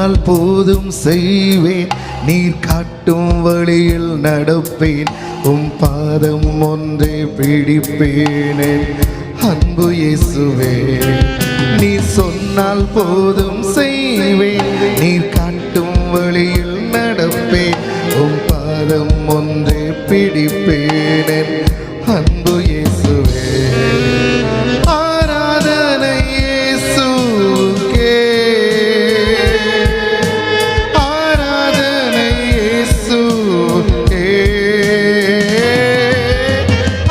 சொன்னால் போதும் செய்வேன், நீர் காட்டும் வழியில் நடப்பேன், உம் பாதம் ஒன்றே பிடிப்பேனே. அன்பு இயேசுவே, நீர் சொன்னால் போதும் செய்வேன், நீர் காட்டும் வழியில் நடப்பேன், உம் பாதம் ஒன்றே பிடிப்பேனே. அன்பு இயேசுவே, ஆராதனை இயேசுக்கே, ஆராதனை இயேசுக்கே,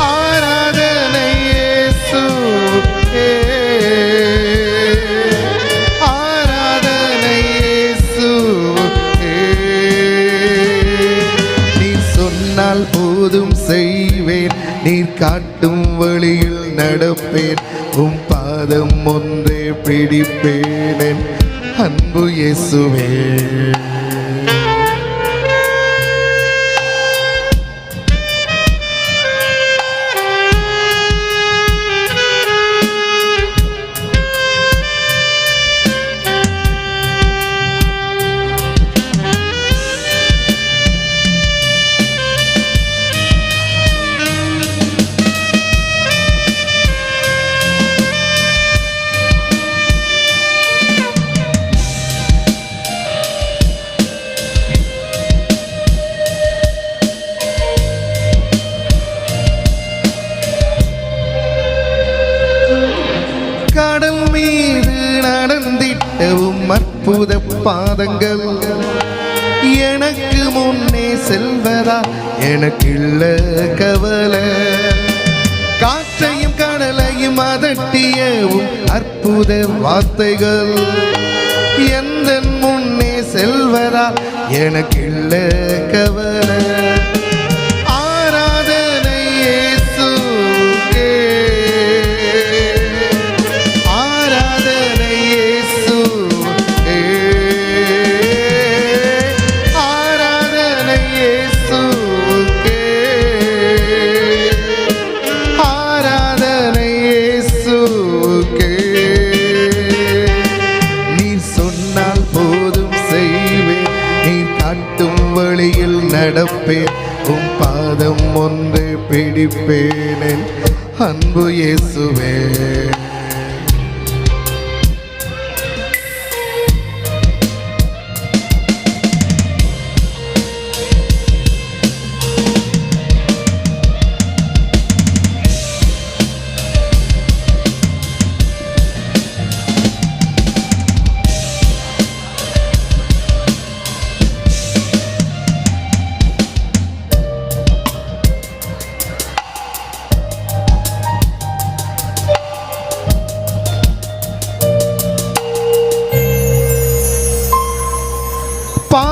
ஆராதனை இயேசுக்கே, ஆராதனை இயேசுக்கே. நீர் சொன்னால் போதும் செய்வேன், நீர் காட்டும் வழியில் நடப்பேன், உம் பாதம் ஒன்றே பிடிப்பேனே. அன்பு இயேசுவே, கடல் மீது நடந்திட்டவும் அற்புத பாதங்கள், எனக்கு முன்னே செல்வதா எனக்கு இல்ல கவலை. காற்றையும் கடலையும் அதட்டியவும் அற்புத வார்த்தைகள், எந்த முன்னே செல்வதா எனக்கு இல்ல கவலை. ஆராதனை இயேசுக்கே, ஆராதனை இயேசுக்கே, ஆராதனை இயேசுக்கே, ஆராதனை இயேசுக்கே. நீர் சொன்னால் போதும் செய்வேன், நீர் காட்டும் வழியில் நடப்பேன், உம் பாதம் ஒன்றே பிடிப்பேனே. அன்பு இயேசுவே,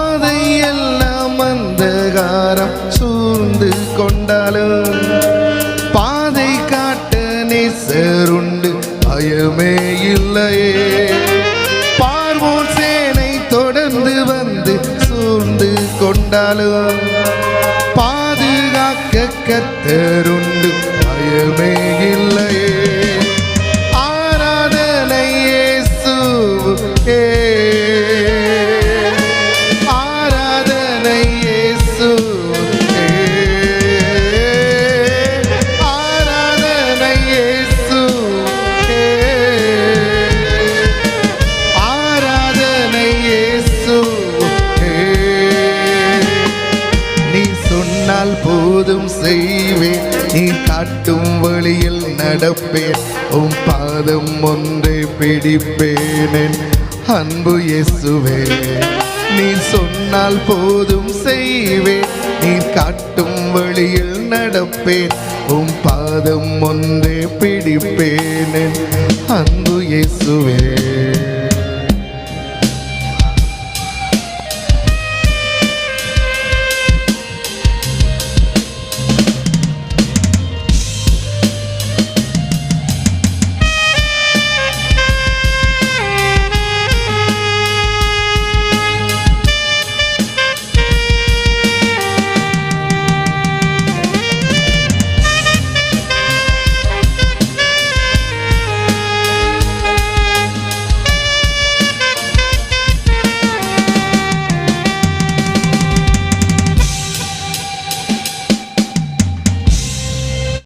பாதையெல்லாம் அந்தகாரம் சூழ்ந்து கொண்டாலும், பாதை காட்ட நேசருண்டு பயமே இல்லையே. பார்வோன் சேனை தொடர்ந்து வந்து சூழ்ந்து கொண்டாலும், பாதுகாக்க கர்த்தருண்டு பயமே இல்லையே. ஆராதனை இயேசுவே, சொன்னால் போதும் செய்வேன், நீ காட்டும் வழியில் நடப்பேன், உம் பாதம் ஒன்றே பிடிப்பேனே. அன்பு இயேசுவே, நீ சொன்னால் போதும் செய்வேன், நீ காட்டும் வழியில் நடப்பேன், உம் பாதம் ஒன்றே பிடிப்பேனே. அன்பு இயேசுவே.